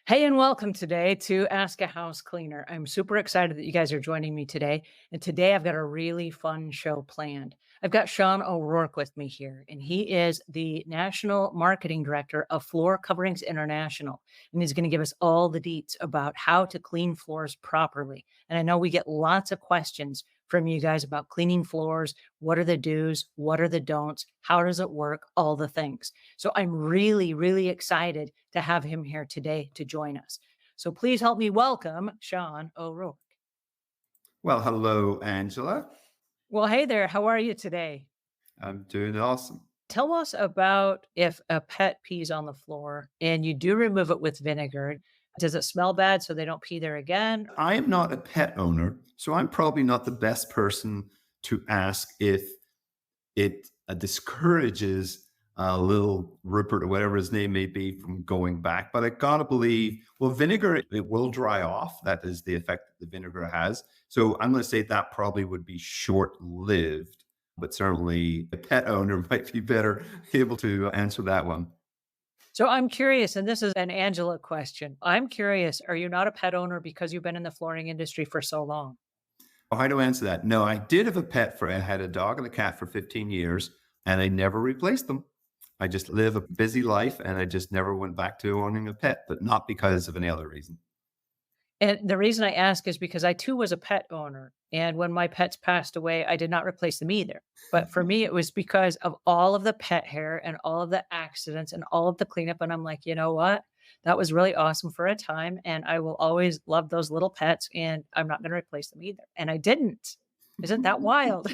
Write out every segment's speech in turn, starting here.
Hey, and welcome today to Ask a House Cleaner. I'm super excited that you guys are joining me today. And today I've got a really fun show planned. I've got Sean O'Rourke with me here, and he is the National Marketing Director of Floor Coverings International. And he's going to give us all the deets about how to clean floors properly. And I know we get lots of questions from you guys about cleaning floors. What are the do's? What are the don'ts? How does it work? All the things. So I'm really, really excited to have him here today to join us. So please help me welcome Sean O'Rourke. Well, hello, Angela. Well, hey there. How are you today? I'm doing awesome. Tell us about if a pet pees on the floor and you do remove it with vinegar. Does it smell bad so they don't pee there again? I am not a pet owner, so I'm probably not the best person to ask if it discourages little Rupert or whatever his name may be from going back. But I gotta believe, well, vinegar, it will dry off. That is the effect that the vinegar has. So I'm going to say that probably would be short lived, but certainly a pet owner might be better able to answer that one. So I'm curious, and this is an Angela question. I'm curious, are you not a pet owner because you've been in the flooring industry for so long? Oh, how to answer that? No, I did have a pet for, I had a dog and a cat for 15 years and I never replaced them. I just live a busy life and I just never went back to owning a pet, but not because of any other reason. And the reason I ask is because I too was a pet owner. And when my pets passed away, I did not replace them either. But for me, it was because of all of the pet hair and all of the accidents and all of the cleanup. And I'm like, you know what? That was really awesome for a time. And I will always love those little pets. And I'm not going to replace them either. And I didn't. Isn't that wild?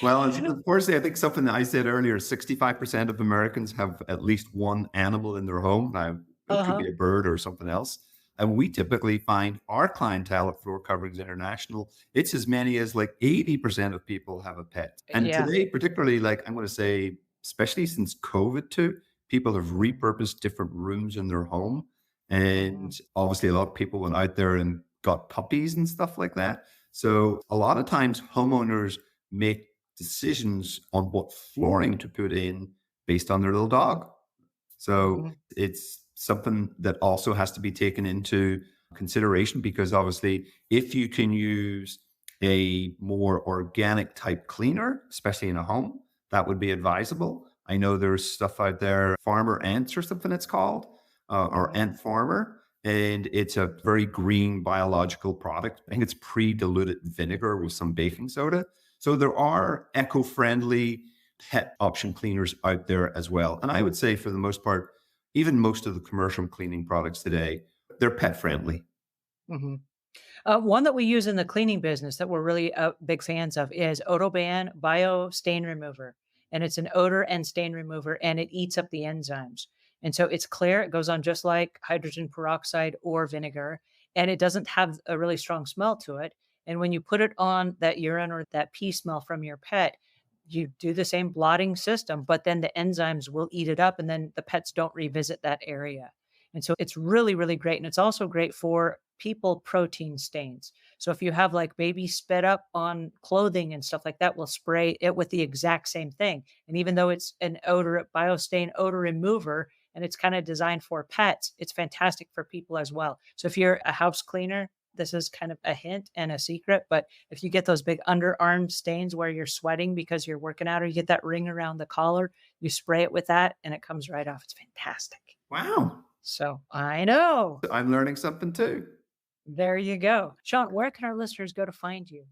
Well, unfortunately, I think something that I said earlier, 65% of Americans have at least one animal in their home. Now, it Uh could huh. be a bird or something else. And we typically find our clientele at Floor Coverings International, it's as many as like 80% of people have a pet. And Yeah. today, particularly, like I'm going to say, especially since COVID too, people have repurposed different rooms in their home. Mhm. And obviously, a lot of people went out there and got puppies and stuff like that. So a lot of times, homeowners make decisions on what flooring to put in based on their little dog. So Mhm. it's something that also has to be taken into consideration because obviously, if you can use a more organic type cleaner, especially in a home, that would be advisable. I know there's stuff out there, Farmer Ants or something it's called, or Mhm. Ant Farmer, and it's a very green biological product. I think it's pre-diluted vinegar with some baking soda. So there are eco-friendly pet option cleaners out there as well. And I would say for the most part, even most of the commercial cleaning products today, they're pet friendly. Mhm. One that we use in the cleaning business that we're really big fans of is Odoban Bio Stain Remover. And it's an odor and stain remover, and it eats up the enzymes. And so it's clear. It goes on just like hydrogen peroxide or vinegar, and it doesn't have a really strong smell to it. And when you put it on that urine or that pee smell from your pet, you do the same blotting system, but then the enzymes will eat it up, and then the pets don't revisit that area. And so it's really, really great. And it's also great for people protein stains. So if you have like baby spit up on clothing and stuff like that, we'll spray it with the exact same thing. And even though it's an odor biostain odor remover and it's kind of designed for pets, it's fantastic for people as well. So if you're a house cleaner, this is kind of a hint and a secret. But if you get those big underarm stains where you're sweating because you're working out or you get that ring around the collar, you spray it with that and it comes right off. It's fantastic. Wow. So I know. I'm learning something too. There you go. Sean, where can our listeners go to find you?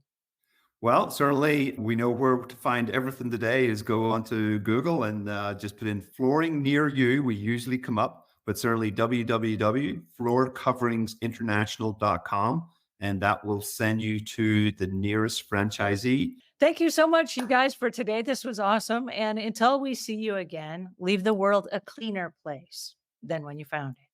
Well, certainly we know where to find everything today is go onto Google and just put in flooring near you. We usually come up, but certainly www.floorcoveringsinternational.com. And that will send you to the nearest franchisee. Thank you so much, you guys, for today. This was awesome. And until we see you again, leave the world a cleaner place than when you found it.